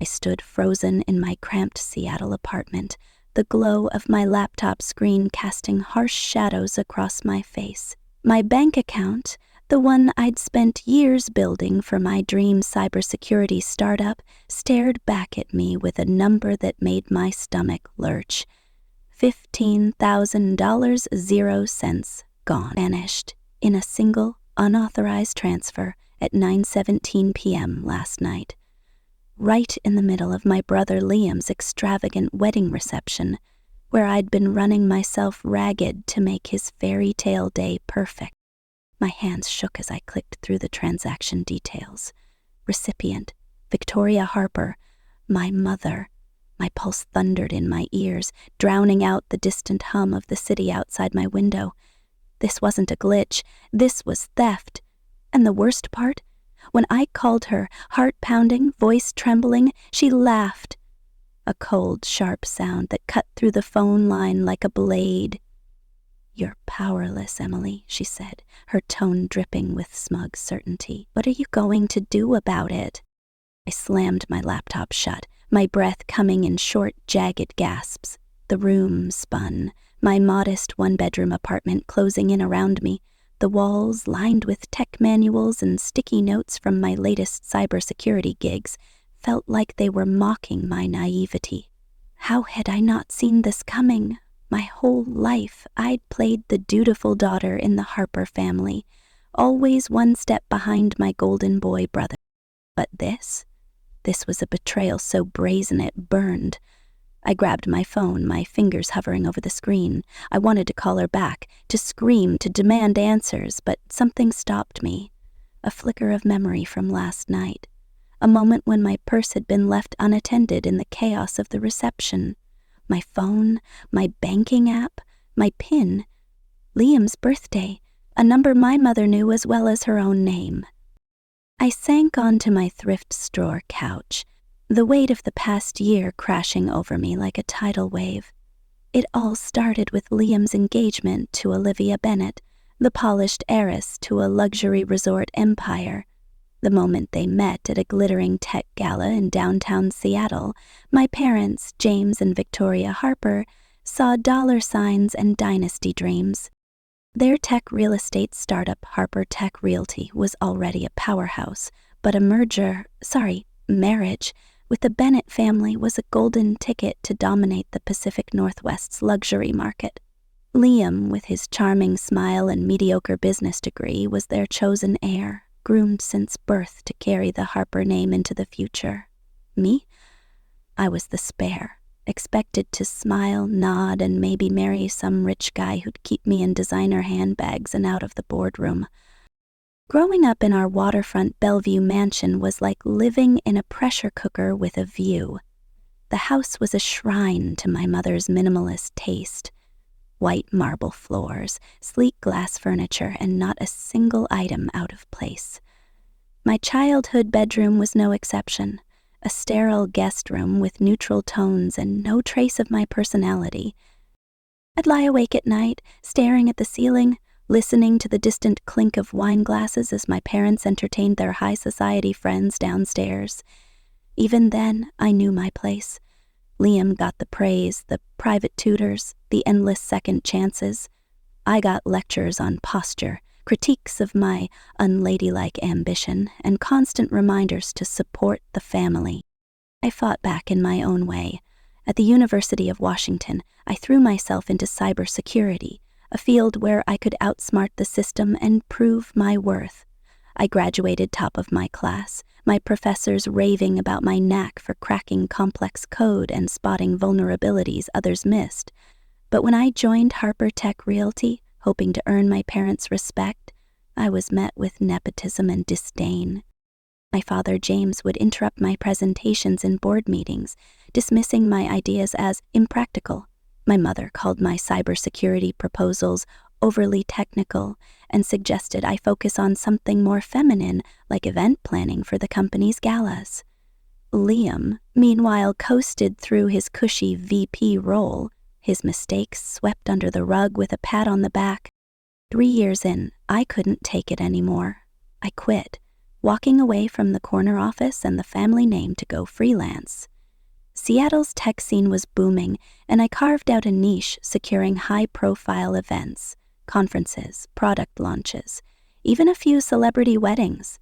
I stood frozen in my cramped Seattle apartment, the glow of my laptop screen casting harsh shadows across my face. My bank account, the one I'd spent years building for my dream cybersecurity startup, stared back at me with a number that made my stomach lurch. $15,000, 0 cents, gone. Vanished in a single, unauthorized transfer at 9:17 p.m. last night. Right in the middle of my brother Liam's extravagant wedding reception, where I'd been running myself ragged to make his fairy tale day perfect. My hands shook as I clicked through the transaction details. Recipient, Victoria Harper, my mother. My pulse thundered in my ears, drowning out the distant hum of the city outside my window. This wasn't a glitch, this was theft. And the worst part? When I called her, heart pounding, voice trembling, she laughed. A cold, sharp sound that cut through the phone line like a blade. "You're powerless, Emily," she said, her tone dripping with smug certainty. "What are you going to do about it?" I slammed my laptop shut, my breath coming in short, jagged gasps. The room spun, my modest one-bedroom apartment closing in around me, the walls lined with tech manuals and sticky notes from my latest cybersecurity gigs felt like they were mocking my naivety. How had I not seen this coming? My whole life, I'd played the dutiful daughter in the Harper family, always one step behind my golden boy brother. But this was a betrayal so brazen it burned. I grabbed my phone, my fingers hovering over the screen. I wanted to call her back, to scream, to demand answers, but something stopped me. A flicker of memory from last night. A moment when my purse had been left unattended in the chaos of the reception. My phone, my banking app, my PIN. Liam's birthday, a number my mother knew as well as her own name. I sank onto my thrift store couch, the weight of the past year crashing over me like a tidal wave. It all started with Liam's engagement to Olivia Bennett, the polished heiress to a luxury resort empire. The moment they met at a glittering tech gala in downtown Seattle, my parents, James and Victoria Harper, saw dollar signs and dynasty dreams. Their tech real estate startup, Harper Tech Realty, was already a powerhouse, but a marriage, with the Bennett family was a golden ticket to dominate the Pacific Northwest's luxury market. Liam, with his charming smile and mediocre business degree, was their chosen heir, groomed since birth to carry the Harper name into the future. Me? I was the spare, expected to smile, nod, and maybe marry some rich guy who'd keep me in designer handbags and out of the boardroom. Growing up in our waterfront Bellevue mansion was like living in a pressure cooker with a view. The house was a shrine to my mother's minimalist taste. White marble floors, sleek glass furniture, and not a single item out of place. My childhood bedroom was no exception. A sterile guest room with neutral tones and no trace of my personality. I'd lie awake at night, staring at the ceiling, listening to the distant clink of wine glasses as my parents entertained their high society friends downstairs. Even then, I knew my place. Liam got the praise, the private tutors, the endless second chances. I got lectures on posture, critiques of my unladylike ambition, and constant reminders to support the family. I fought back in my own way. At the University of Washington, I threw myself into cybersecurity, a field where I could outsmart the system and prove my worth. I graduated top of my class, my professors raving about my knack for cracking complex code and spotting vulnerabilities others missed. But when I joined Harper Tech Realty, hoping to earn my parents' respect, I was met with nepotism and disdain. My father, James, would interrupt my presentations in board meetings, dismissing my ideas as impractical. My mother called my cybersecurity proposals overly technical and suggested I focus on something more feminine, like event planning for the company's galas. Liam, meanwhile, coasted through his cushy VP role, his mistakes swept under the rug with a pat on the back. 3 years in, I couldn't take it anymore. I quit. walking away from the corner office and the family name to go freelance. Seattle's tech scene was booming, and I carved out a niche securing high-profile events, conferences, product launches, even a few celebrity weddings.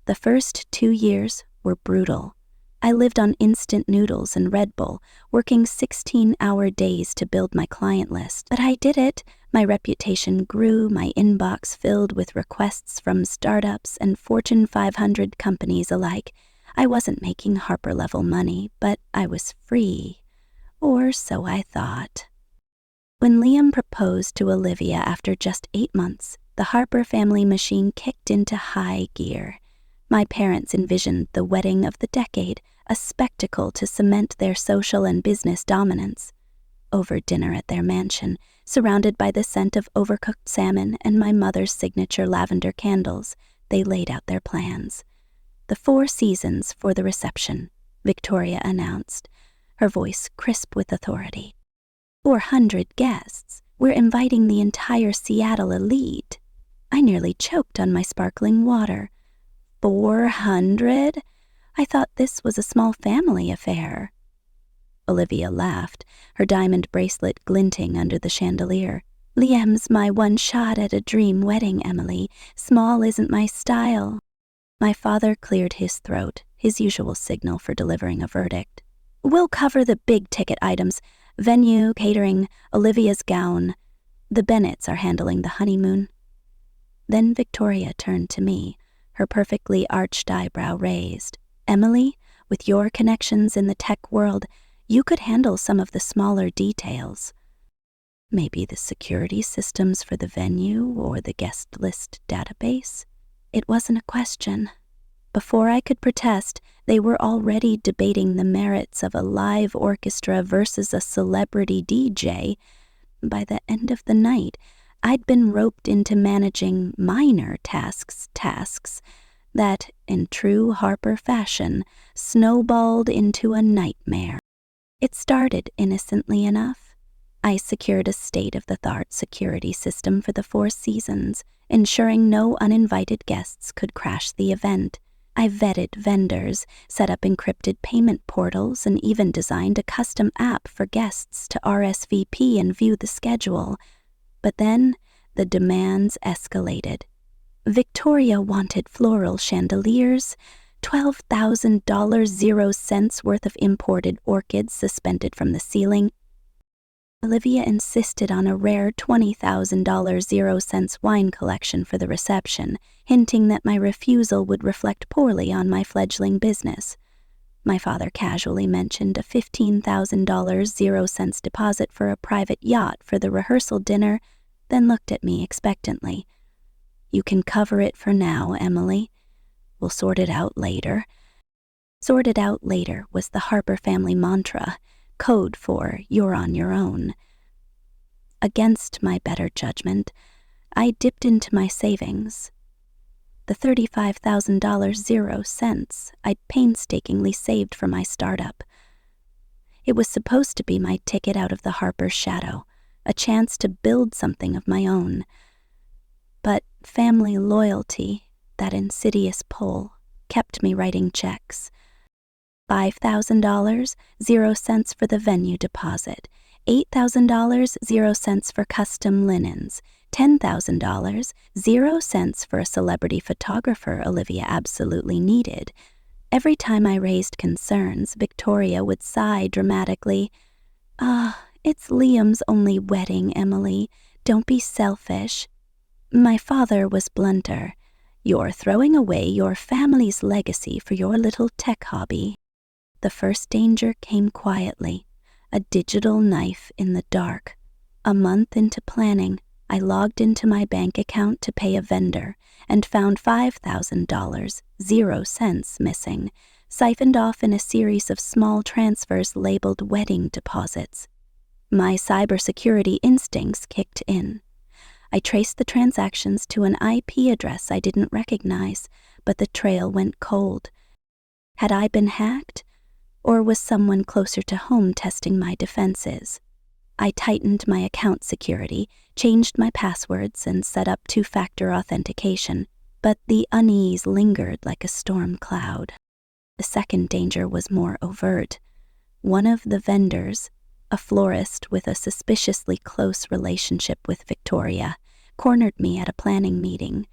The first 2 years were brutal. I lived on instant noodles and Red Bull, working 16-hour days to build my client list. But I did it. My reputation grew, my inbox filled with requests from startups and Fortune 500 companies alike. I wasn't making Harper-level money, but I was free. Or so I thought. When Liam proposed to Olivia after just 8 months, the Harper family machine kicked into high gear. My parents envisioned the wedding of the decade, a spectacle to cement their social and business dominance. Over dinner at their mansion, surrounded by the scent of overcooked salmon and my mother's signature lavender candles, they laid out their plans. The 4 seasons for the reception, Victoria announced, her voice crisp with authority. 400 guests. We're inviting the entire Seattle elite. I nearly choked on my sparkling water. 400? I thought this was a small family affair. Olivia laughed, her diamond bracelet glinting under the chandelier. Liam's my one shot at a dream wedding, Emily. Small isn't my style. My father cleared his throat, his usual signal for delivering a verdict. We'll cover the big-ticket items, venue, catering, Olivia's gown. The Bennetts are handling the honeymoon. Then Victoria turned to me, her perfectly arched eyebrow raised. Emily, with your connections in the tech world, you could handle some of the smaller details. Maybe the security systems for the venue or the guest list database? It wasn't a question. Before I could protest, they were already debating the merits of a live orchestra versus a celebrity DJ. By the end of the night, I'd been roped into managing minor tasks that, in true Harper fashion, snowballed into a nightmare. It started innocently enough. I secured a state-of-the-art security system for the 4 seasons, ensuring no uninvited guests could crash the event. I vetted vendors, set up encrypted payment portals, and even designed a custom app for guests to RSVP and view the schedule. But then, the demands escalated. Victoria wanted floral chandeliers, $12,000 0 cents worth of imported orchids suspended from the ceiling. Olivia insisted on a rare $20,000 0 cents wine collection for the reception, hinting that my refusal would reflect poorly on my fledgling business. My father casually mentioned a $15,000 0 cents deposit for a private yacht for the rehearsal dinner, then looked at me expectantly. You can cover it for now, Emily. We'll sort it out later. Sort it out later was the Harper family mantra, code for you're on your own. Against my better judgment, I dipped into my savings. The $35,000 0 cents I'd painstakingly saved for my startup. It was supposed to be my ticket out of the Harper shadow, a chance to build something of my own. But family loyalty, that insidious pull, kept me writing checks. $5,000, 0 cents for the venue deposit, $8,000, 0 cents for custom linens, $10,000, 0 cents for a celebrity photographer Olivia absolutely needed. Every time I raised concerns, Victoria would sigh dramatically. It's Liam's only wedding, Emily. Don't be selfish. My father was blunter. You're throwing away your family's legacy for your little tech hobby. The first danger came quietly, a digital knife in the dark. A month into planning, I logged into my bank account to pay a vendor and found $5,000, 0 cents missing, siphoned off in a series of small transfers labeled wedding deposits. My cybersecurity instincts kicked in. I traced the transactions to an IP address I didn't recognize, but the trail went cold. Had I been hacked? Or was someone closer to home testing my defenses? I tightened my account security, changed my passwords, and set up 2-factor authentication. but the unease lingered like a storm cloud. The second danger was more overt. One of the vendors, a florist with a suspiciously close relationship with Victoria, cornered me at a planning meeting.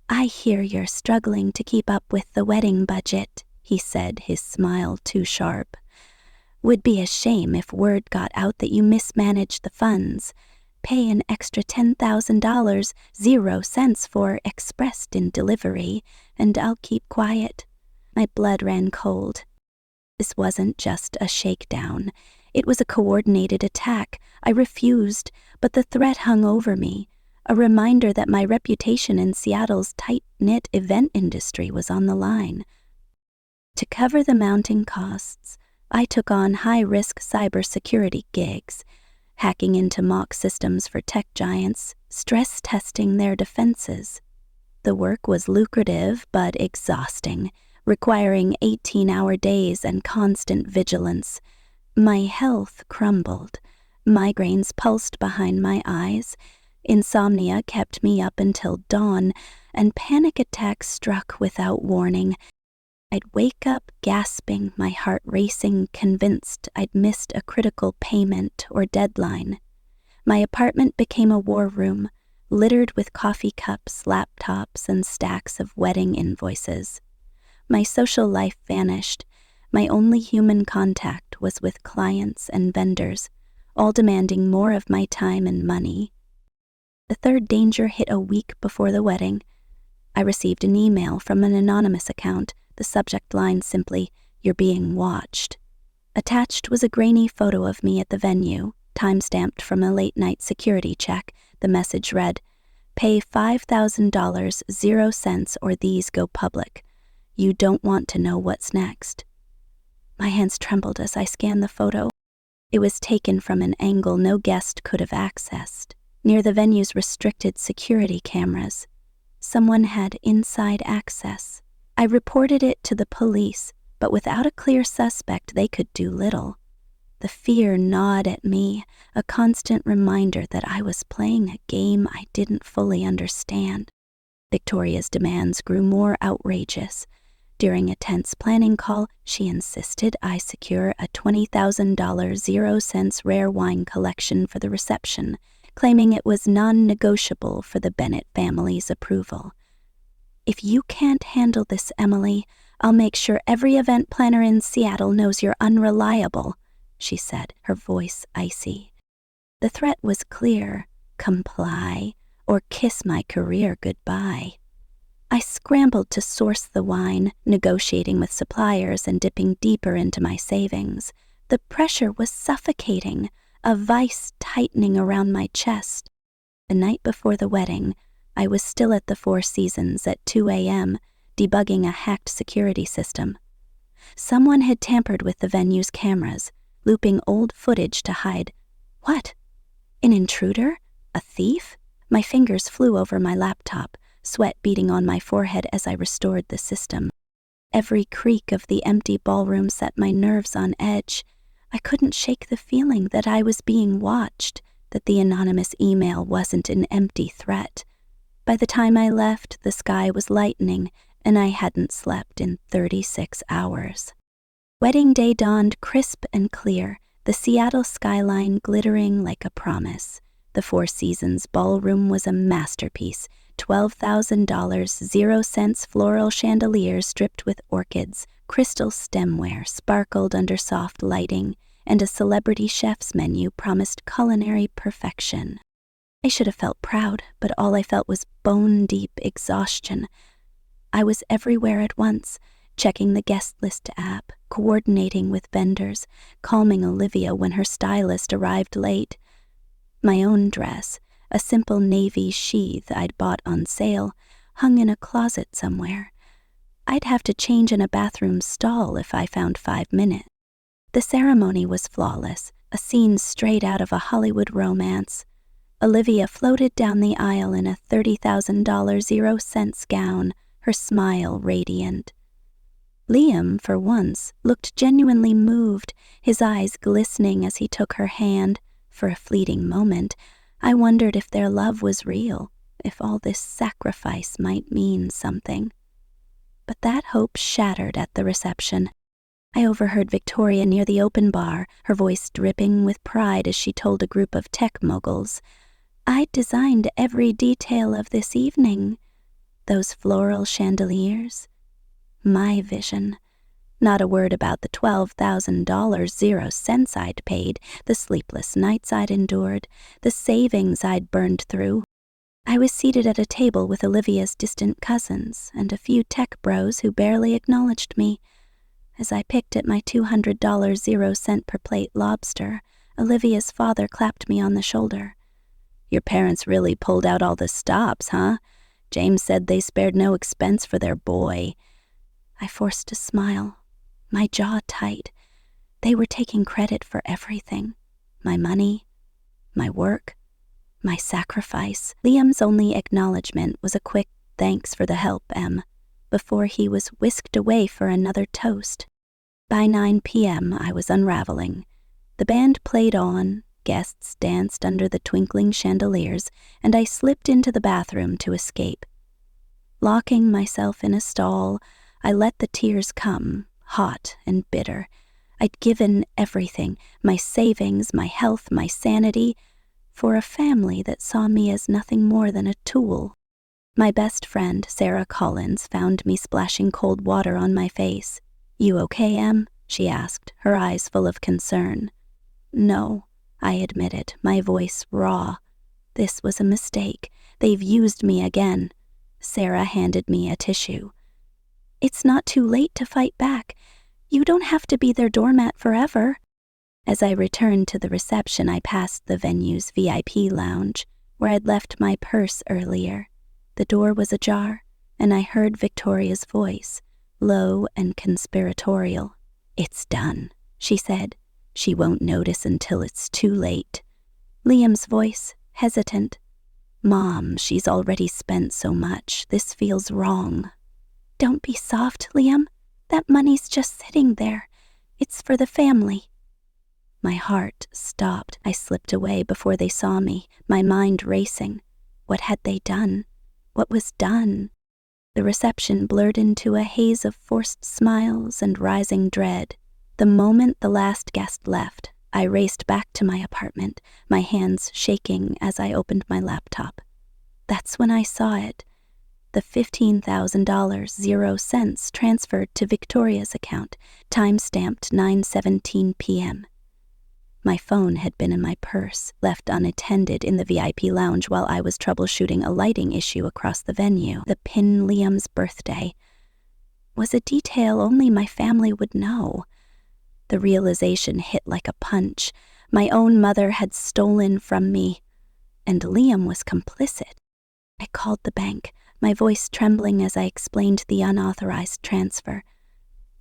"I hear you're struggling to keep up with the wedding budget," he said, his smile too sharp. "Would be a shame if word got out that you mismanaged the funds. Pay an extra $10,000, 0 cents for expressed in delivery, and I'll keep quiet." My blood ran cold. This wasn't just a shakedown. It was a coordinated attack. I refused, but the threat hung over me, a reminder that my reputation in Seattle's tight-knit event industry was on the line. To cover the mounting costs, I took on high-risk cybersecurity gigs, hacking into mock systems for tech giants, stress-testing their defenses. The work was lucrative but exhausting, requiring 18-hour days and constant vigilance. My health crumbled. Migraines pulsed behind my eyes. Insomnia kept me up until dawn, and panic attacks struck without warning. I'd wake up gasping, my heart racing, convinced I'd missed a critical payment or deadline. My apartment became a war room, littered with coffee cups, laptops, and stacks of wedding invoices. My social life vanished. My only human contact was with clients and vendors, all demanding more of my time and money. The third danger hit a week before the wedding. I received an email from an anonymous account, the subject line simply, "You're being watched." Attached was a grainy photo of me at the venue, time-stamped from a late-night security check. The message read, "Pay $5,000, 0 cents, or these go public. You don't want to know what's next." My hands trembled as I scanned the photo. It was taken from an angle no guest could have accessed, near the venue's restricted security cameras. Someone had inside access. I reported it to the police, but without a clear suspect, they could do little. The fear gnawed at me, a constant reminder that I was playing a game I didn't fully understand. Victoria's demands grew more outrageous. During a tense planning call, she insisted I secure a $20,000 0 cents rare wine collection for the reception, claiming it was non-negotiable for the Bennett family's approval. "If you can't handle this, Emily, I'll make sure every event planner in Seattle knows you're unreliable," she said, her voice icy. The threat was clear: comply or kiss my career goodbye. I scrambled to source the wine, negotiating with suppliers and dipping deeper into my savings. The pressure was suffocating, a vice tightening around my chest. The night before the wedding, I was still at the Four Seasons at 2 a.m., debugging a hacked security system. Someone had tampered with the venue's cameras, looping old footage to hide. What? An intruder? A thief? My fingers flew over my laptop, sweat beating on my forehead as I restored the system. Every creak of the empty ballroom set my nerves on edge. I couldn't shake the feeling that I was being watched, that the anonymous email wasn't an empty threat. By the time I left, the sky was lightening, and I hadn't slept in 36 hours. Wedding day dawned crisp and clear, the Seattle skyline glittering like a promise. The Four Seasons ballroom was a masterpiece, $12,000 0 cents floral chandeliers dripped with orchids, crystal stemware sparkled under soft lighting, and a celebrity chef's menu promised culinary perfection. I should have felt proud, but all I felt was bone-deep exhaustion. I was everywhere at once, checking the guest list app, coordinating with vendors, calming Olivia when her stylist arrived late. My own dress, a simple navy sheath I'd bought on sale, hung in a closet somewhere. I'd have to change in a bathroom stall if I found 5 minutes. The ceremony was flawless, a scene straight out of a Hollywood romance. Olivia floated down the aisle in a $30,000 0 cents gown, her smile radiant. Liam, for once, looked genuinely moved, his eyes glistening as he took her hand. For a fleeting moment, I wondered if their love was real, if all this sacrifice might mean something. But that hope shattered at the reception. I overheard Victoria near the open bar, her voice dripping with pride as she told a group of tech moguls, "I'd designed every detail of this evening. Those floral chandeliers. My vision. Not a word about the $12,000 I'd paid, the sleepless nights I'd endured, the savings I'd burned through. I was seated at a table with Olivia's distant cousins and a few tech bros who barely acknowledged me. As I picked at my $200 0-cent per plate lobster, Olivia's father clapped me on the shoulder. "Your parents really pulled out all the stops, huh? James said they spared no expense for their boy." I forced a smile, my jaw tight. They were taking credit for everything. My money, my work, my sacrifice. Liam's only acknowledgement was a quick "Thanks for the help, Em," before he was whisked away for another toast. By 9 p.m. I was unraveling. The band played on, guests danced under the twinkling chandeliers, and I slipped into the bathroom to escape. Locking myself in a stall, I let the tears come, hot and bitter. I'd given everything, my savings, my health, my sanity, for a family that saw me as nothing more than a tool. My best friend, Sarah Collins, found me splashing cold water on my face. "You okay, Em?" she asked, her eyes full of concern. "No," I admitted, my voice raw. "This was a mistake. They've used me again." Sarah handed me a tissue. "It's not too late to fight back. You don't have to be their doormat forever." As I returned to the reception, I passed the venue's VIP lounge, where I'd left my purse earlier. The door was ajar, and I heard Victoria's voice, low and conspiratorial. "It's done," she said. "She won't notice until it's too late." Liam's voice, hesitant. "Mom, she's already spent so much. This feels wrong." "Don't be soft, Liam. That money's just sitting there. It's for the family." My heart stopped. I slipped away before they saw me, my mind racing. What had they done? What was done? The reception blurred into a haze of forced smiles and rising dread. The moment the last guest left, I raced back to my apartment, my hands shaking as I opened my laptop. That's when I saw it. The $15,000 0 transferred to Victoria's account, time-stamped 9:17 p.m. My phone had been in my purse, left unattended in the VIP lounge while I was troubleshooting a lighting issue across the venue. The pin Liam's birthday was a detail only my family would know. The realization hit like a punch. My own mother had stolen from me, and Liam was complicit. I called the bank, my voice trembling as I explained the unauthorized transfer.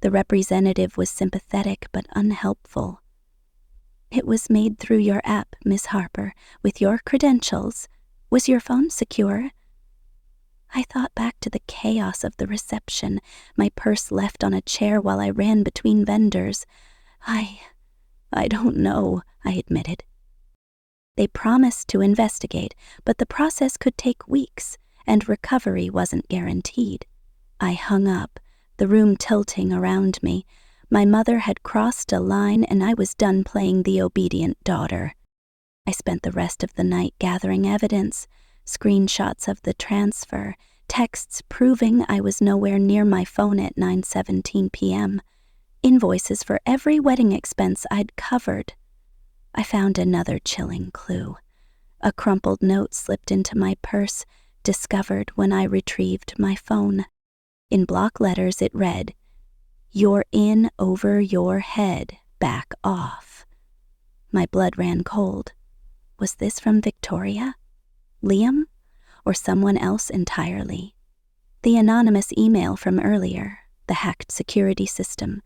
The representative was sympathetic but unhelpful. "It was made through your app, Miss Harper, with your credentials. Was your phone secure?" I thought back to the chaos of the reception, my purse left on a chair while I ran between vendors. I don't know," I admitted. They promised to investigate, but the process could take weeks, and recovery wasn't guaranteed. I hung up, the room tilting around me. My mother had crossed a line, and I was done playing the obedient daughter. I spent the rest of the night gathering evidence, screenshots of the transfer, texts proving I was nowhere near my phone at 9:17 p.m., invoices for every wedding expense I'd covered. I found another chilling clue. A crumpled note slipped into my purse, discovered when I retrieved my phone. In block letters it read, "You're in over your head, back off." My blood ran cold. Was this from Victoria? Liam? Or someone else entirely? The anonymous email from earlier, the hacked security system,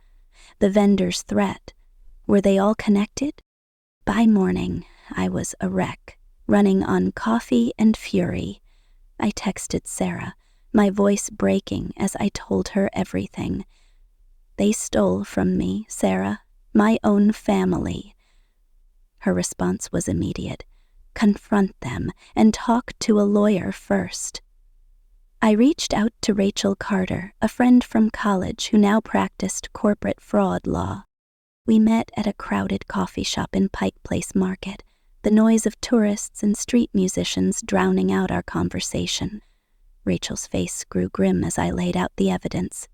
the vendor's threat, were they all connected? By morning, I was a wreck, running on coffee and fury. I texted Sarah, my voice breaking as I told her everything. "They stole from me, Sarah, my own family." Her response was immediate. confront them, and talk to a lawyer first. I reached out to Rachel Carter, a friend from college who now practiced corporate fraud law. We met at a crowded coffee shop in Pike Place Market, the noise of tourists and street musicians drowning out our conversation. Rachel's face grew grim as I laid out the evidence.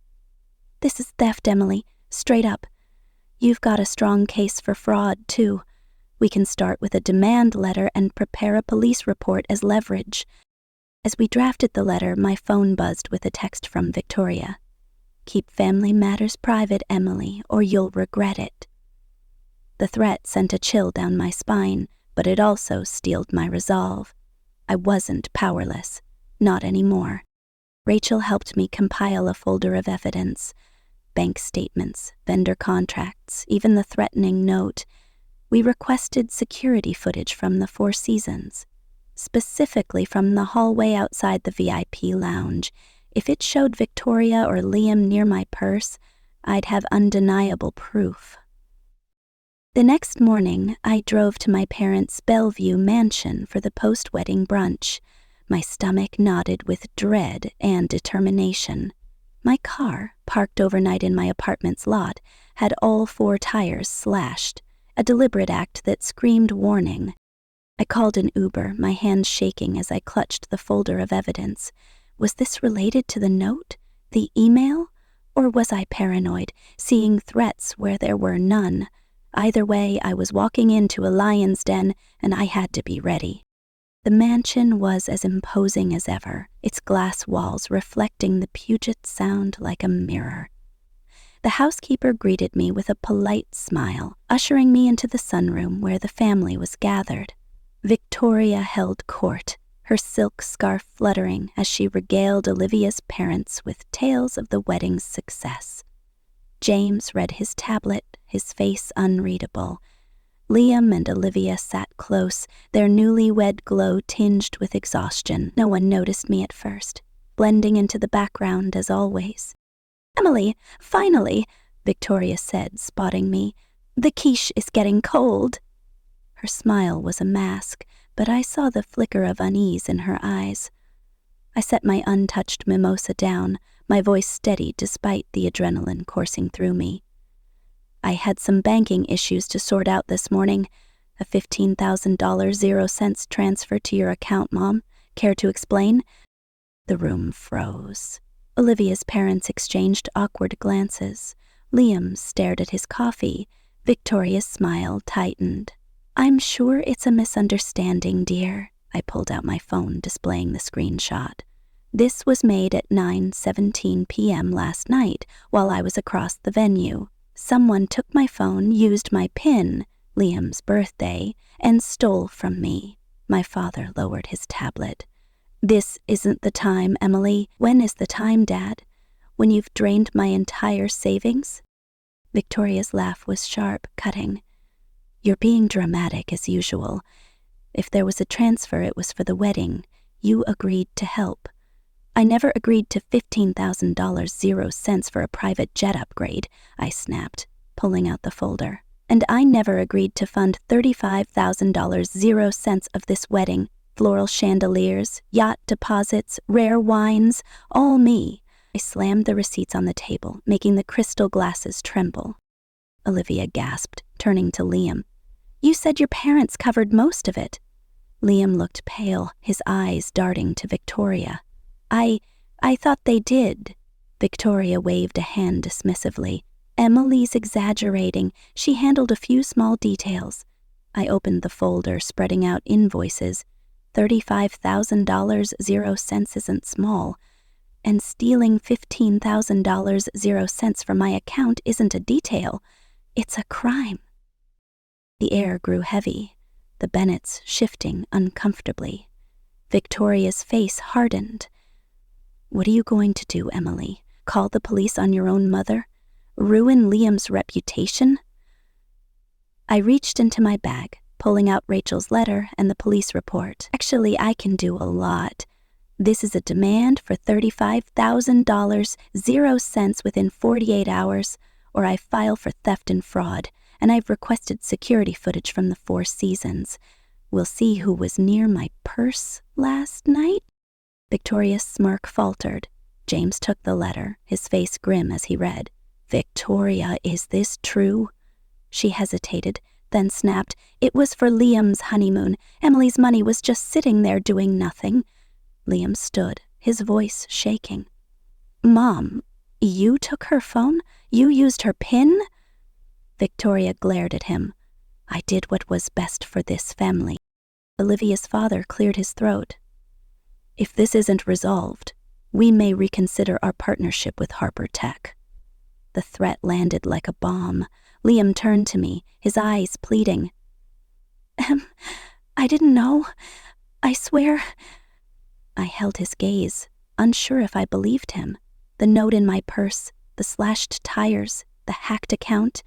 "This is theft, Emily, straight up. You've got a strong case for fraud, too. We can start with a demand letter and prepare a police report as leverage." As we drafted the letter, my phone buzzed with a text from Victoria. "Keep family matters private, Emily, or you'll regret it." The threat sent a chill down my spine, but it also steeled my resolve. I wasn't powerless. Not anymore. Rachel helped me compile a folder of evidence. Bank statements, vendor contracts, even the threatening note. We requested security footage from the Four Seasons, specifically from the hallway outside the VIP lounge. If it showed Victoria or Liam near my purse, I'd have undeniable proof. The next morning, I drove to my parents' Bellevue mansion for the post-wedding brunch. My stomach knotted with dread and determination. My car, parked overnight in my apartment's lot, had all 4 tires slashed, a deliberate act that screamed warning. I called an Uber, my hands shaking as I clutched the folder of evidence. Was this related to the note, the email, or was I paranoid, seeing threats where there were none? Either way, I was walking into a lion's den, and I had to be ready. The mansion was as imposing as ever, its glass walls reflecting the Puget Sound like a mirror. The housekeeper greeted me with a polite smile, ushering me into the sunroom where the family was gathered. Victoria held court, her silk scarf fluttering as she regaled Olivia's parents with tales of the wedding's success. James read his tablet, his face unreadable. Liam and Olivia sat close, their newlywed glow tinged with exhaustion. No one noticed me at first, blending into the background as always. "Emily, finally," Victoria said, spotting me. "The quiche is getting cold." Her smile was a mask, but I saw the flicker of unease in her eyes. I set my untouched mimosa down, my voice steady despite the adrenaline coursing through me. "I had some banking issues to sort out this morning. A $15,000 0 cents transfer to your account, Mom. Care to explain?" The room froze. Olivia's parents exchanged awkward glances. Liam stared at his coffee. Victoria's smile tightened. "I'm sure it's a misunderstanding, dear." I pulled out my phone, displaying the screenshot. This was made at 9:17 p.m. last night, while I was across the venue. Someone took my phone, used my PIN, Liam's birthday, and stole from me. My father lowered his tablet. "This isn't the time, Emily. When is the time, Dad? When you've drained my entire savings?" Victoria's laugh was sharp, cutting. "You're being dramatic as usual. If there was a transfer, it was for the wedding. You agreed to help. I never agreed to $15,000 0 cents for a private jet upgrade," I snapped, pulling out the folder. "And I never agreed to fund $35,000 0 cents of this wedding. Floral chandeliers, yacht deposits, rare wines, all me." I slammed the receipts on the table, making the crystal glasses tremble. Olivia gasped, turning to Liam. "You said your parents covered most of it." Liam looked pale, his eyes darting to Victoria. I thought they did." Victoria waved a hand dismissively. "Emily's exaggerating. She handled a few small details." I opened the folder, spreading out invoices. $35,000 0 cents isn't small. And stealing $15,000 0 cents from my account isn't a detail. It's a crime. The air grew heavy, the Bennetts shifting uncomfortably. Victoria's face hardened. "What are you going to do, Emily? Call the police on your own mother? Ruin Liam's reputation?" I reached into my bag, pulling out Rachel's letter and the police report. "Actually, I can do a lot. This is a demand for $35,000 0 cents within 48 hours, or I file for theft and fraud, and I've requested security footage from the Four Seasons. We'll see who was near my purse last night." Victoria's smirk faltered. James took the letter, his face grim as he read. "Victoria, is this true?" She hesitated, then snapped, "It was for Liam's honeymoon. Emily's money was just sitting there doing nothing." Liam stood, his voice shaking. "Mom, you took her phone? You used her PIN?" Victoria glared at him. "I did what was best for this family." Olivia's father cleared his throat. "If this isn't resolved, we may reconsider our partnership with Harper Tech." The threat landed like a bomb. Liam turned to me, his eyes pleading. I didn't know. I swear." I held his gaze, unsure if I believed him. The note in my purse, the slashed tires, the hacked account.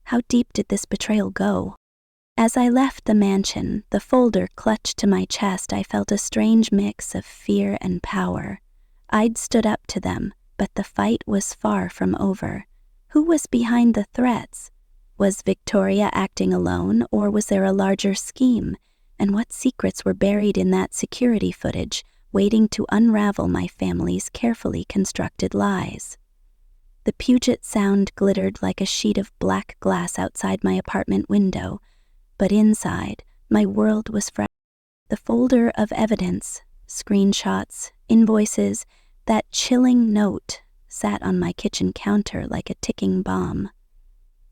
How deep did this betrayal go? As I left the mansion, the folder clutched to my chest, I felt a strange mix of fear and power. I'd stood up to them, but the fight was far from over. Who was behind the threats? Was Victoria acting alone, or was there a larger scheme? And what secrets were buried in that security footage, waiting to unravel my family's carefully constructed lies? The Puget Sound glittered like a sheet of black glass outside my apartment window, but inside, my world was fresh. The folder of evidence, screenshots, invoices, that chilling note sat on my kitchen counter like a ticking bomb.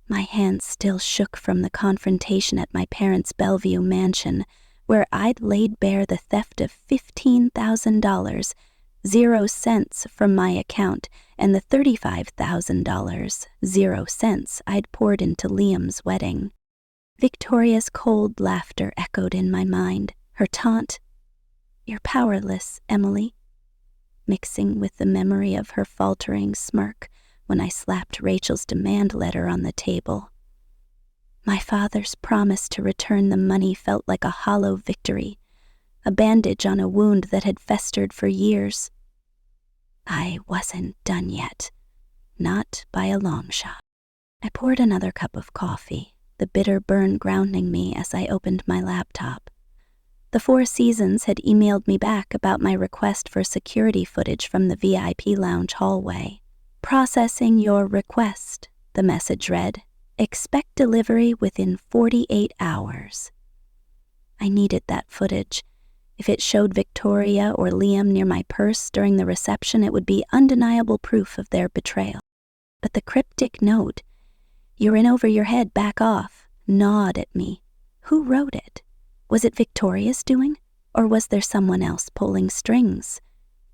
My hands still shook from the confrontation at my parents' Bellevue mansion, where I'd laid bare the theft of $15,000, 0 cents from my account, and the $35,000, 0 cents I'd poured into Liam's wedding. Victoria's cold laughter echoed in my mind, her taunt, "You're powerless, Emily," mixing with the memory of her faltering smirk when I slapped Rachel's demand letter on the table. My father's promise to return the money felt like a hollow victory, a bandage on a wound that had festered for years. I wasn't done yet, not by a long shot. I poured another cup of coffee, the bitter burn grounding me as I opened my laptop. The Four Seasons had emailed me back about my request for security footage from the VIP lounge hallway. "Processing your request," the message read. "Expect delivery within 48 hours. I needed that footage. If it showed Victoria or Liam near my purse during the reception, it would be undeniable proof of their betrayal. But the cryptic note, "You're in over your head, back off," gnawed at me. Who wrote it? Was it Victoria's doing, or was there someone else pulling strings?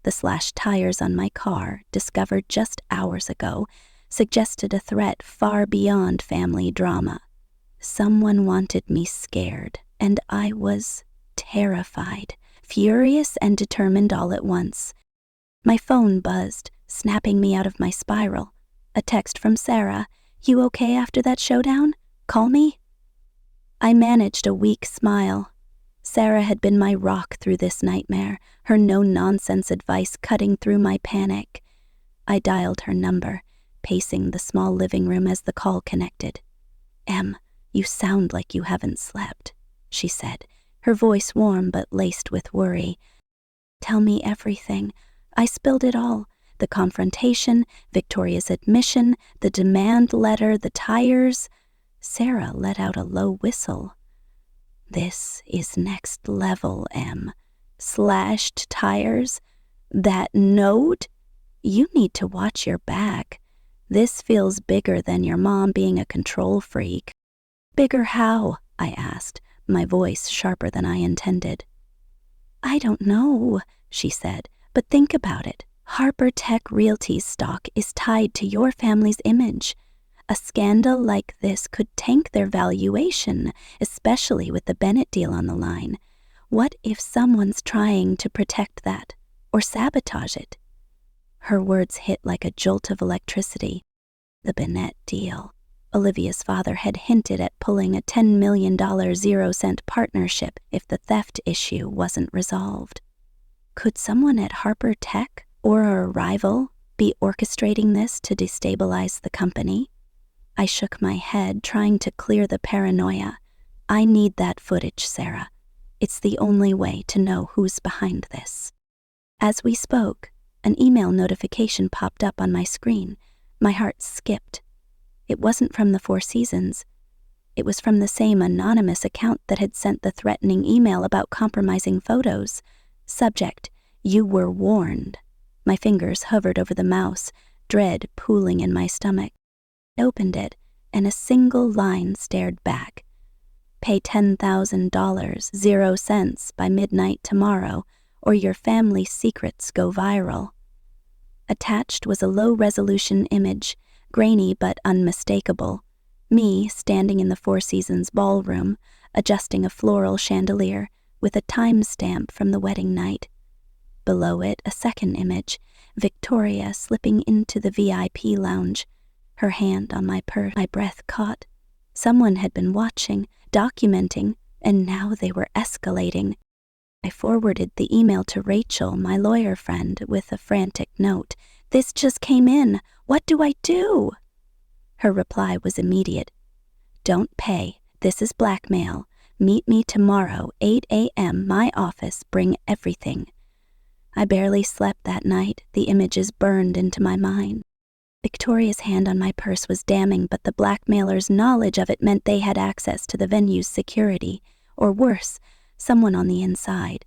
The slashed tires on my car, discovered just hours ago, suggested a threat far beyond family drama. Someone wanted me scared, and I was terrified, furious and determined all at once. My phone buzzed, snapping me out of my spiral. A text from Sarah, "You okay after that showdown? Call me?" I managed a weak smile. Sarah had been my rock through this nightmare, her no-nonsense advice cutting through my panic. I dialed her number, pacing the small living room as the call connected. "Em, you sound like you haven't slept," she said, her voice warm but laced with worry. "Tell me everything. I spilled it all. The confrontation, Victoria's admission, the demand letter, the tires." Sarah let out a low whistle. "This is next level, Em. Slashed tires? That note? You need to watch your back. This feels bigger than your mom being a control freak." "Bigger how?" I asked, my voice sharper than I intended. "I don't know," she said, "but think about it. Harper Tech Realty's stock is tied to your family's image. A scandal like this could tank their valuation, especially with the Bennett deal on the line. What if someone's trying to protect that, or sabotage it?" Her words hit like a jolt of electricity. The Bennett deal. Olivia's father had hinted at pulling a $10 million 0 cent partnership if the theft issue wasn't resolved. Could someone at Harper Tech, or a rival, be orchestrating this to destabilize the company? I shook my head, trying to clear the paranoia. "I need that footage, Sarah. It's the only way to know who's behind this. As we spoke, an email notification popped up on my screen. My heart skipped. It wasn't from the Four Seasons. It was from the same anonymous account that had sent the threatening email about compromising photos. Subject: "You were warned." My fingers hovered over the mouse, dread pooling in my stomach. I opened it, and a single line stared back. "Pay $10,000, 0 cents, by midnight tomorrow, or your family's secrets go viral." Attached was a low-resolution image, grainy but unmistakable. Me standing in the Four Seasons ballroom, adjusting a floral chandelier with a timestamp from the wedding night. Below it, a second image, Victoria slipping into the VIP lounge, her hand on my purse. My breath caught. Someone had been watching, documenting, and now they were escalating. I forwarded the email to Rachel, my lawyer friend, with a frantic note. "This just came in. What do I do?" Her reply was immediate. "Don't pay. This is blackmail. Meet me tomorrow, 8 a.m., my office. Bring everything." I barely slept that night. The images burned into my mind. Victoria's hand on my purse was damning, but the blackmailer's knowledge of it meant they had access to the venue's security, or worse, someone on the inside.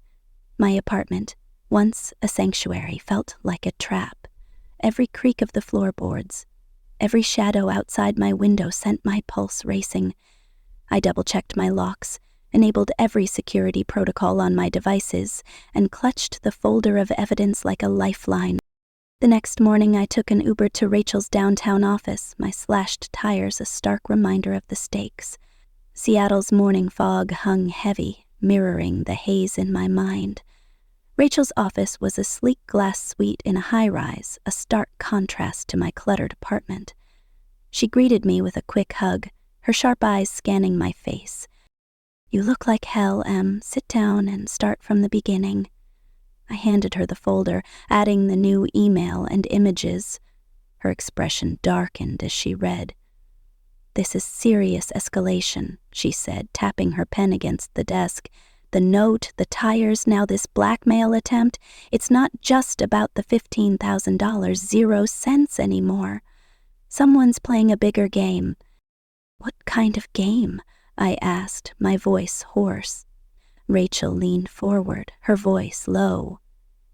My apartment, once a sanctuary, felt like a trap. Every creak of the floorboards, every shadow outside my window sent my pulse racing. I double-checked my locks, enabled every security protocol on my devices, and clutched the folder of evidence like a lifeline. The next morning, I took an Uber to Rachel's downtown office, my slashed tires a stark reminder of the stakes. Seattle's morning fog hung heavy, mirroring the haze in my mind. Rachel's office was a sleek glass suite in a high-rise, a stark contrast to my cluttered apartment. She greeted me with a quick hug, her sharp eyes scanning my face. "You look like hell, Em. Sit down and start from the beginning." I handed her the folder, adding the new email and images. Her expression darkened as she read. "This is serious escalation," she said, tapping her pen against the desk. "The note, the tires, now this blackmail attempt. It's not just about the $15,000, 0 cents anymore. Someone's playing a bigger game." "What kind of game?" I asked, my voice hoarse. Rachel leaned forward, her voice low.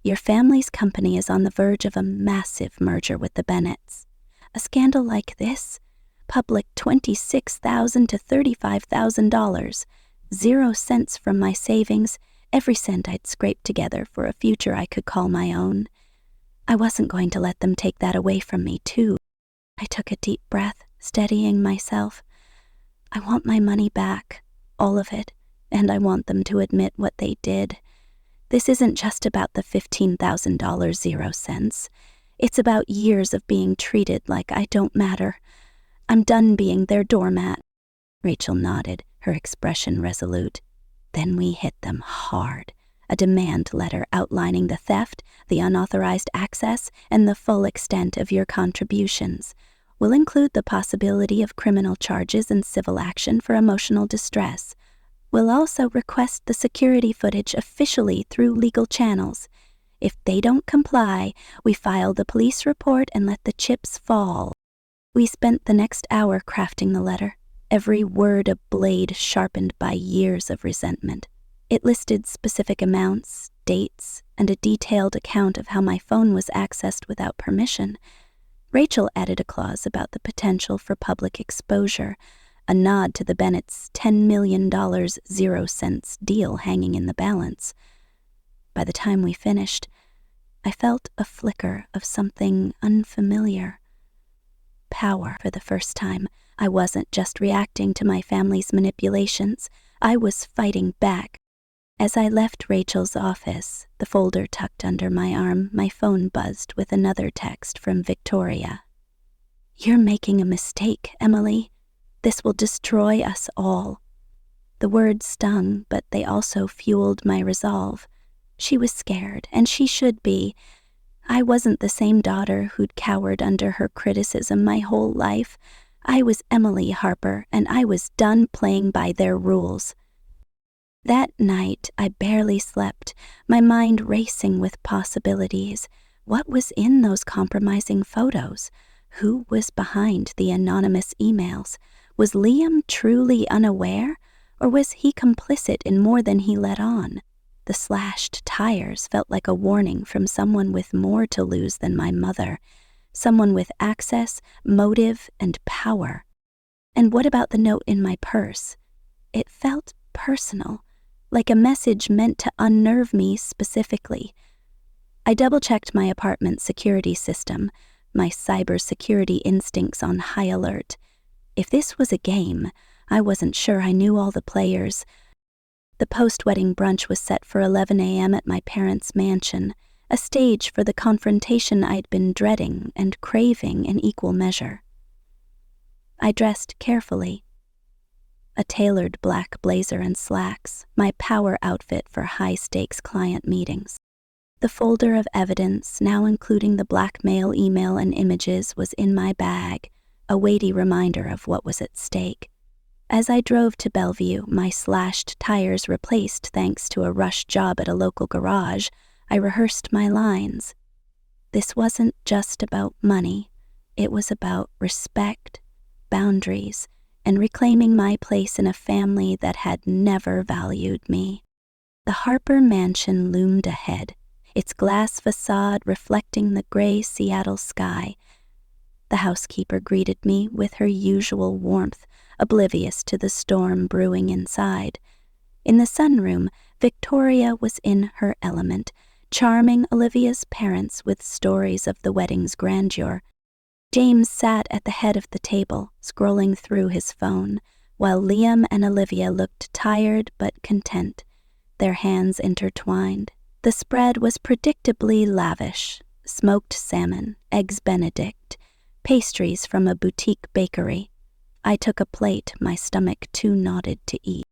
"Your family's company is on the verge of a massive merger with the Bennetts. A scandal like this? Public $26,000 to $35,000. 0 cents from my savings, every cent I'd scraped together for a future I could call my own. I wasn't going to let them take that away from me, too." I took a deep breath, steadying myself. "I want my money back, all of it. And I want them to admit what they did. This isn't just about the $15,000, 0 cents. It's about years of being treated like I don't matter. I'm done being their doormat." Rachel nodded, her expression resolute. "Then we hit them hard. A demand letter outlining the theft, the unauthorized access, and the full extent of your contributions. We'll include the possibility of criminal charges and civil action for emotional distress. We'll also request the security footage officially through legal channels. If they don't comply, we file the police report and let the chips fall." We spent the next hour crafting the letter, every word a blade sharpened by years of resentment. It listed specific amounts, dates, and a detailed account of how my phone was accessed without permission. Rachel added a clause about the potential for public exposure, a nod to the Bennetts' $10 million 0 cents deal hanging in the balance. By the time we finished, I felt a flicker of something unfamiliar. Power. For the first time, I wasn't just reacting to my family's manipulations, I was fighting back. As I left Rachel's office, the folder tucked under my arm, my phone buzzed with another text from Victoria. "You're making a mistake, Emily. This will destroy us all." The words stung, but they also fueled my resolve. She was scared, and she should be. I wasn't the same daughter who'd cowered under her criticism my whole life. I was Emily Harper, and I was done playing by their rules. That night, I barely slept, my mind racing with possibilities. What was in those compromising photos? Who was behind the anonymous emails? Was Liam truly unaware, or was he complicit in more than he let on? The slashed tires felt like a warning from someone with more to lose than my mother, someone with access, motive, and power. And what about the note in my purse? It felt personal, like a message meant to unnerve me specifically. I double-checked my apartment's security system, my cybersecurity instincts on high alert. If this was a game, I wasn't sure I knew all the players. The post-wedding brunch was set for 11 a.m. at my parents' mansion, a stage for the confrontation I'd been dreading and craving in equal measure. I dressed carefully. A tailored black blazer and slacks, my power outfit for high-stakes client meetings. The folder of evidence, now including the blackmail email and images, was in my bag, a weighty reminder of what was at stake. As I drove to Bellevue, my slashed tires replaced thanks to a rush job at a local garage, I rehearsed my lines. This wasn't just about money. It was about respect, boundaries, and reclaiming my place in a family that had never valued me. The Harper Mansion loomed ahead, its glass facade reflecting the gray Seattle sky. The housekeeper greeted me with her usual warmth, oblivious to the storm brewing inside. In the sunroom, Victoria was in her element, charming Olivia's parents with stories of the wedding's grandeur. James sat at the head of the table, scrolling through his phone, while Liam and Olivia looked tired but content, their hands intertwined. The spread was predictably lavish: smoked salmon, eggs Benedict, pastries from a boutique bakery. I took a plate, my stomach too knotted to eat.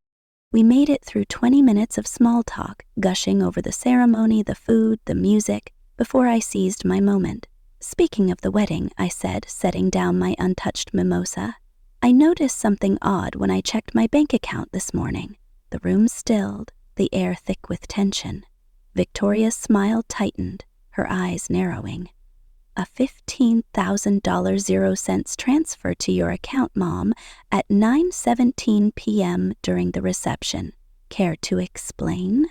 We made it through 20 minutes of small talk, gushing over the ceremony, the food, the music, before I seized my moment. "Speaking of the wedding," I said, setting down my untouched mimosa, "I noticed something odd when I checked my bank account this morning." The room stilled, the air thick with tension. Victoria's smile tightened, her eyes narrowing. "A $15,000 0 cents transfer to your account, Mom, at 9:17 p.m. during the reception. Care to explain?"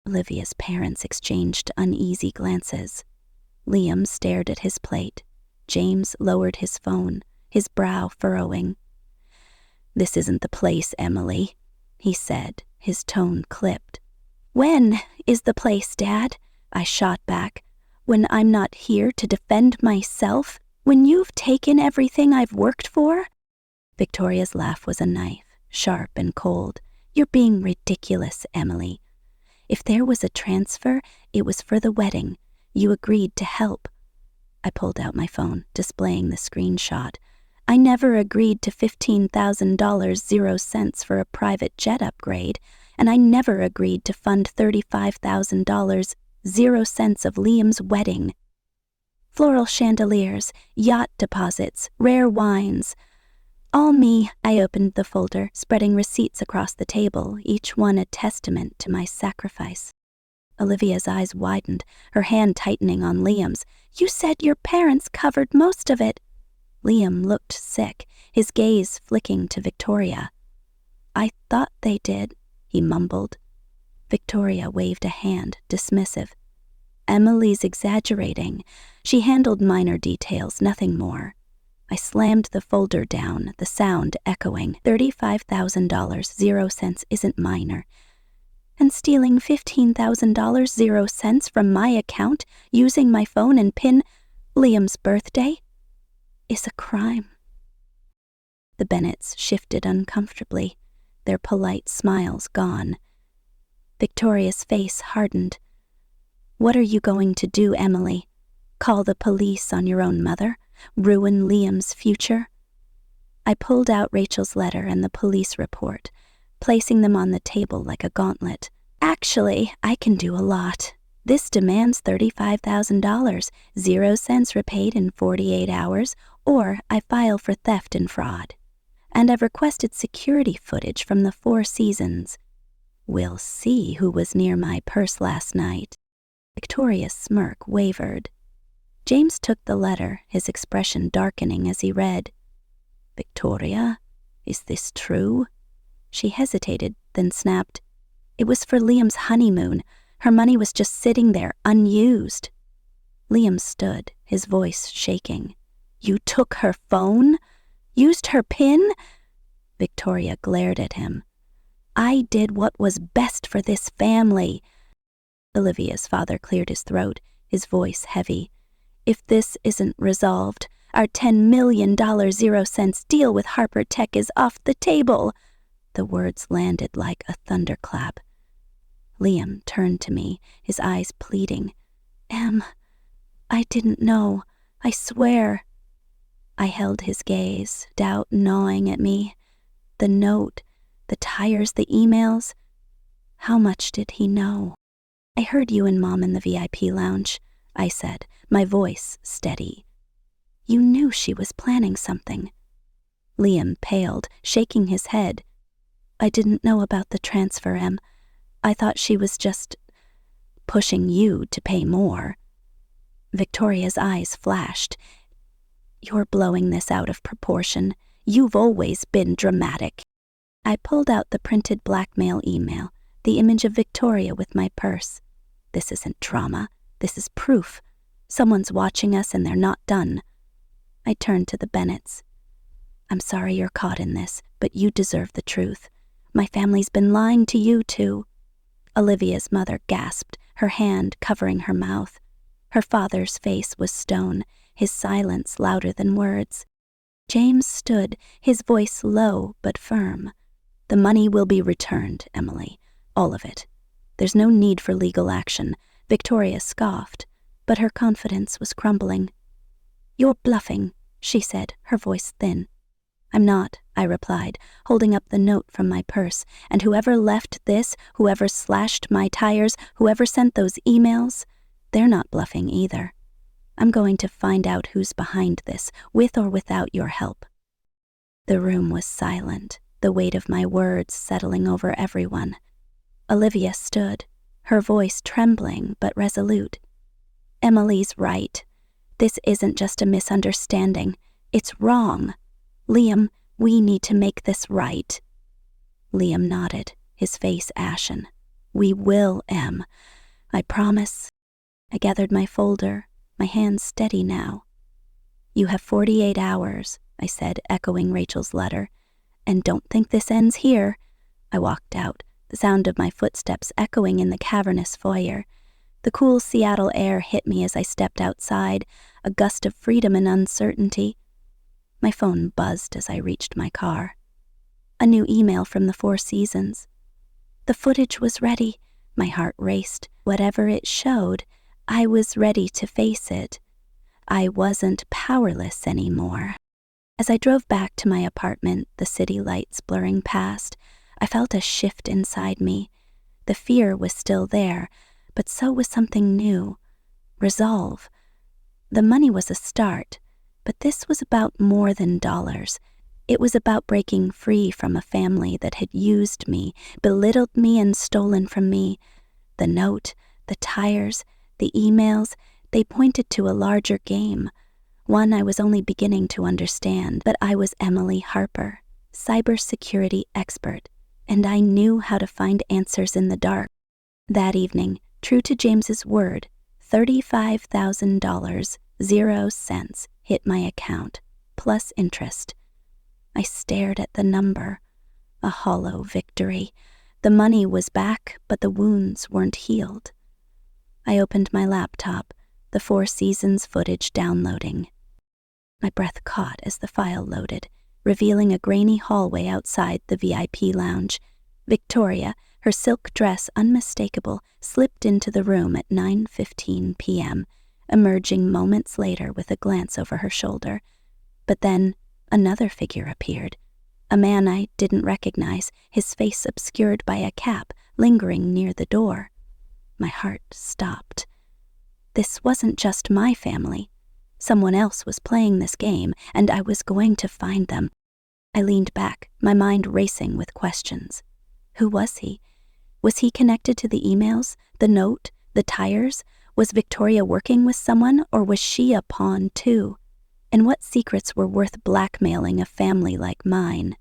Olivia's parents exchanged uneasy glances. Liam stared at his plate. James lowered his phone, his brow furrowing. "This isn't the place, Emily," he said, his tone clipped. "When is the place, Dad?" I shot back. "When I'm not here to defend myself? When you've taken everything I've worked for?" Victoria's laugh was a knife, sharp and cold. "You're being ridiculous, Emily. If there was a transfer, it was for the wedding. You agreed to help." I pulled out my phone, displaying the screenshot. "I never agreed to $15,000 0 cents for a private jet upgrade, and I never agreed to fund $35,000 0 cents of Liam's wedding. Floral chandeliers, yacht deposits, rare wines. All me." I opened the folder, spreading receipts across the table, each one a testament to my sacrifice. Olivia's eyes widened, her hand tightening on Liam's. "You said your parents covered most of it." Liam looked sick, his gaze flicking to Victoria. "I thought they did," he mumbled. Victoria waved a hand, dismissive. "Emily's exaggerating. She handled minor details, nothing more." I slammed the folder down, the sound echoing. $35,000 0 cents isn't minor. And stealing $15,000 0 cents from my account, using my phone and PIN Liam's birthday, is a crime. The Bennetts shifted uncomfortably, their polite smiles gone. Victoria's face hardened. "What are you going to do, Emily? Call the police on your own mother? Ruin Liam's future?" I pulled out Rachel's letter and the police report, placing them on the table like a gauntlet. "Actually, I can do a lot. This demands $35,000, 0 cents repaid in 48 hours, or I file for theft and fraud. And I've requested security footage from the Four Seasons." We'll see who was near my purse last night. Victoria's smirk wavered. James took the letter, his expression darkening as he read. Victoria, is this true? She hesitated, then snapped. It was for Liam's honeymoon. Her money was just sitting there, unused. Liam stood, his voice shaking. You took her phone? Used her PIN? Victoria glared at him. I did what was best for this family. Olivia's father cleared his throat, his voice heavy. If this isn't resolved, our $10 million 0-cents deal with Harper Tech is off the table. The words landed like a thunderclap. Liam turned to me, his eyes pleading. Em, I didn't know. I swear. I held his gaze, doubt gnawing at me. The note, the tires, the emails. How much did he know? I heard you and Mom in the VIP lounge, I said, my voice steady. You knew she was planning something. Liam paled, shaking his head. I didn't know about the transfer, Em. I thought she was just pushing you to pay more. Victoria's eyes flashed. You're blowing this out of proportion. You've always been dramatic. I pulled out the printed blackmail email, the image of Victoria with my purse. This isn't drama. This is proof. Someone's watching us and they're not done. I turned to the Bennetts. I'm sorry you're caught in this, but you deserve the truth. My family's been lying to you too. Olivia's mother gasped, her hand covering her mouth. Her father's face was stone, his silence louder than words. James stood, his voice low but firm. The money will be returned, Emily. All of it. There's no need for legal action. Victoria scoffed, but her confidence was crumbling. You're bluffing, she said, her voice thin. I'm not, I replied, holding up the note from my purse, and whoever left this, whoever slashed my tires, whoever sent those emails, they're not bluffing either. I'm going to find out who's behind this, with or without your help. The room was silent, the weight of my words settling over everyone. Olivia stood, her voice trembling but resolute. Emily's right. This isn't just a misunderstanding. It's wrong. Liam, we need to make this right. Liam nodded, his face ashen. We will, Em. I promise. I gathered my folder, my hands steady now. You have 48 hours, I said, echoing Rachel's letter. And don't think this ends here. I walked out, the sound of my footsteps echoing in the cavernous foyer. The cool Seattle air hit me as I stepped outside, a gust of freedom and uncertainty. My phone buzzed as I reached my car. A new email from the Four Seasons. The footage was ready. My heart raced. Whatever it showed, I was ready to face it. I wasn't powerless anymore. As I drove back to my apartment, the city lights blurring past, I felt a shift inside me. The fear was still there, but so was something new. Resolve. The money was a start, but this was about more than dollars. It was about breaking free from a family that had used me, belittled me, and stolen from me. The note, the tires, the emails, they pointed to a larger game, one I was only beginning to understand, but I was Emily Harper, cybersecurity expert, and I knew how to find answers in the dark. That evening, true to James's word, $35,000, 0 cents, hit my account, plus interest. I stared at the number. A hollow victory. The money was back, but the wounds weren't healed. I opened my laptop, the Four Seasons footage downloading. My breath caught as the file loaded, revealing a grainy hallway outside the VIP lounge. Victoria, her silk dress unmistakable, slipped into the room at 9:15 p.m., emerging moments later with a glance over her shoulder. But then another figure appeared, a man I didn't recognize, his face obscured by a cap lingering near the door. My heart stopped. This wasn't just my family. Someone else was playing this game, and I was going to find them. I leaned back, my mind racing with questions. Who was he? Was he connected to the emails, the note, the tires? Was Victoria working with someone, or was she a pawn too? And what secrets were worth blackmailing a family like mine?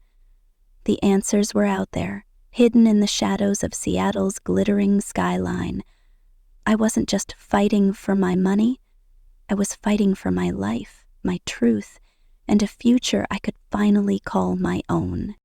The answers were out there, hidden in the shadows of Seattle's glittering skyline. I wasn't just fighting for my money, I was fighting for my life, my truth, and a future I could finally call my own.